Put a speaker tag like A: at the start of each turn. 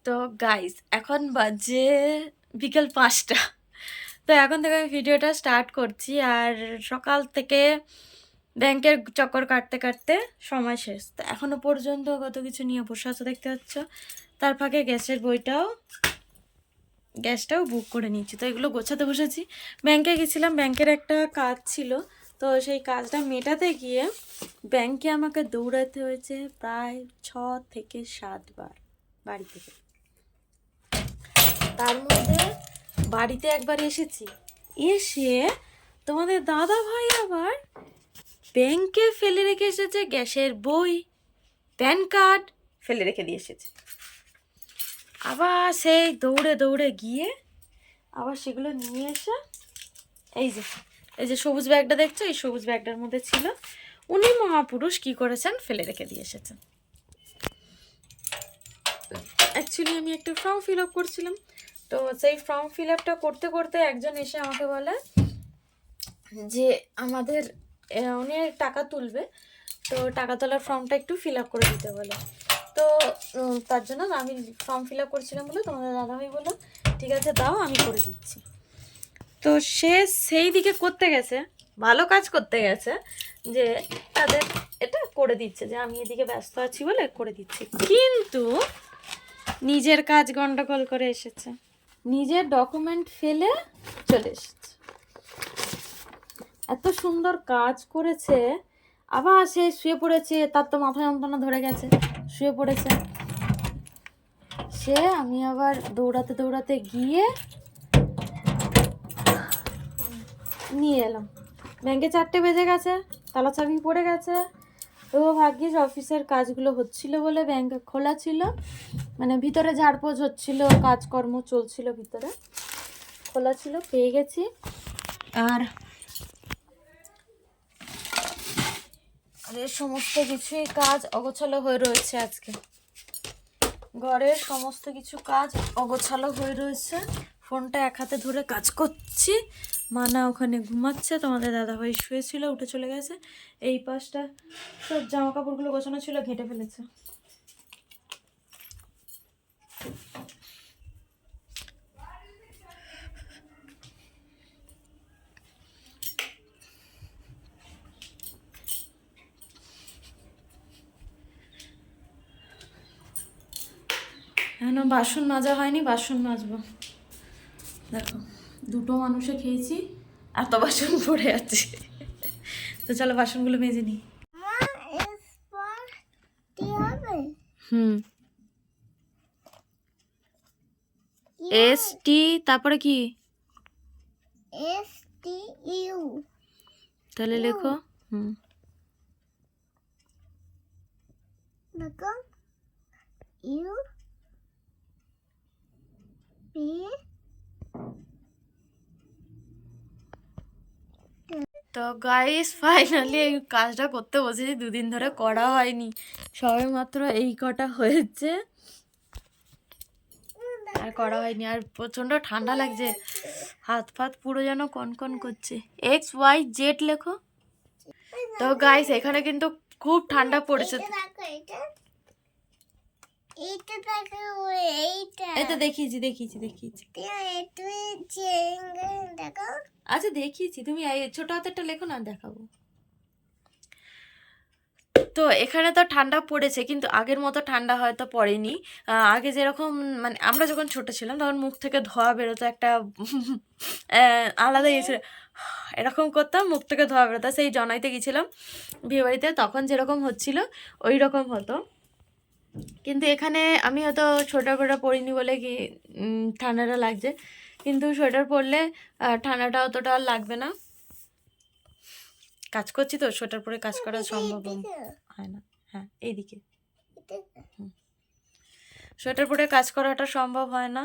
A: তো গাইস এখন বাজে বিকেল 5টা। তো এখন থেকে আমি ভিডিওটা স্টার্ট করছি। আর সকাল থেকে ব্যাংকের চক্কর কাটতে কাটতে সময় শেষ। তো এখনো পর্যন্ত কত কিছু নিয়ে বসে আছো দেখতে পাচ্ছ। তার ফাঁকে গ্যাসটাও বুক করে নিচ্ছি। তো এগুলো গোছাতে বসেছি। ব্যাংকে গেছিলাম, ব্যাংকের একটা কাজ ছিল। তো সেই কাজটা মেটাতে গিয়ে ব্যাংকে আমাকে দৌড়াতে হয়েছে প্রায় 6 থেকে 7 বার বাড়ি থেকে। তার মধ্যে বাড়িতে একবার এসেছি, এসে তোমাদের দাদা ভাই আবার ব্যাংকে ফেলে রেখে এসেছে গ্যাসের বই, প্যান কার্ড ফেলে রেখে দিয়ে এসেছে। আবার সেই দৌড়ে দৌড়ে গিয়ে আবার সেগুলো নিয়ে এসে এই যে সবুজ ব্যাগটা দেখছো, এই সবুজ ব্যাগটার মধ্যে ছিল। উনি মহাপুরুষ কি করেছেন, ফেলে রেখে দিয়ে এসেছেন। অ্যাকচুয়ালি আমি একটা ফর্ম ফিল আপ করছিলাম। তো সেই ফর্ম ফিল আপটা করতে করতে একজন এসে আমাকে বলে যে আমাদের উনি টাকা তুলবে, তো টাকা তোলার ফর্মটা একটু ফিল আপ করে দিতে বলে। তো তার জন্য আমি ফর্ম ফিল আপ করছিলাম বলে তোমাদের দাদাভাই বললো ঠিক আছে দাও, আমি করে দিচ্ছি। তো সে সেই দিকে করতে গেছে, ভালো কাজ করতে গেছে, যে তাদের এটা করে দিচ্ছে, যে আমি এদিকে ব্যস্ত আছি বলে করে দিচ্ছি। কিন্তু নিজের কাজ গন্ডগোল করে এসেছে, নিজের ডকুমেন্ট ফেলে চলে এসেছে। এত সুন্দর কাজ করেছে, আবার সে শুয়ে পড়েছে। তার তো মাথা যন্ত্রণা ধরে গেছে, শুয়ে পড়েছে। আমি আবার দৌড়াতে দৌড়াতে গিয়ে নিয়ে এলাম। ব্যাংকে 4টে বেজে গেছে, তালা চাবি পড়ে গেছে। তো ভাগ্যিস অফিসের কাজগুলো হচ্ছিল বলে ব্যাংক খোলা ছিল, মানে ভিতরে ঝাড়পোছ হচ্ছিল, কাজকর্ম চলছিল, ভিতরে খোলা ছিল, পেয়ে গেছি। আর সমস্ত কিছুই কাজ অগোছালো হয়ে রয়েছে। আজকে ঘরের সমস্ত কিছু কাজ অগোছালো হয়ে রয়েছে। ফোনটা এক হাতে ধরে কাজ করছি, মানা ওখানে ঘুমাচ্ছে, তোমাদের দাদাভাই শুয়েছিল, উঠে চলে গেছে। এই পাশটা সব জামা কাপড়গুলো গোছানো ছিল, ঘেঁটে ফেলেছে। এখনো বাসন মাজা হয়নি, বাসন মাজবো। দেখো 2টো মানুষে খেয়েছি, এত বাসন পড়ে আছে। তো চলো বাসনগুলো মেজে নিই। এস টি তারপরে কি
B: এস টি ইউ,
A: তাহলে লেখো।
B: দেখো ইউ পি।
A: তো গাইস ফাইনালি এই কাজটা করতে বসেছি, 2 দিন ধরে করা হয়নি, সবে মাত্র এই কটা হয়েছে, আর করা হয়নি। আর প্রচন্ড ঠান্ডা লাগছে, হাত ফাত পুরো যেন কনকন করছে। XYZ লেখো। তো গাইস এখানে কিন্তু খুব ঠান্ডা পড়েছে। এটা দেখিয়েছি। আচ্ছা দেখিয়েছি, তুমি ছোট হাতেরটা লেখো না, দেখাবো। তো এখানে তো ঠান্ডা পড়েছে, কিন্তু আগের মতো ঠান্ডা হয়তো পড়েনি। আগে যেরকম, মানে আমরা যখন ছোট ছিলাম তখন মুখ থেকে ধোঁয়া বেরোতো, একটা আলাদা গেছিল, এরকম করতাম, মুখ থেকে ধোঁয়া বেরোতো। সেই জনাইতে গেছিলাম বিয়েবাড়িতে, তখন যেরকম হচ্ছিল ওই রকম হতো। কিন্তু এখানে আমি হয়তো সোয়েটার ফোয়েটার পরিনি বলে কি ঠান্ডাটা লাগছে, কিন্তু সোয়েটার পরলে ঠান্ডাটা অতটা লাগবে না। কাজ করছি তো, সোয়েটার পরে কাজ করা সম্ভব হয় না। হ্যাঁ এইদিকে সোয়েটার পরে কাজ করাটা সম্ভব হয় না।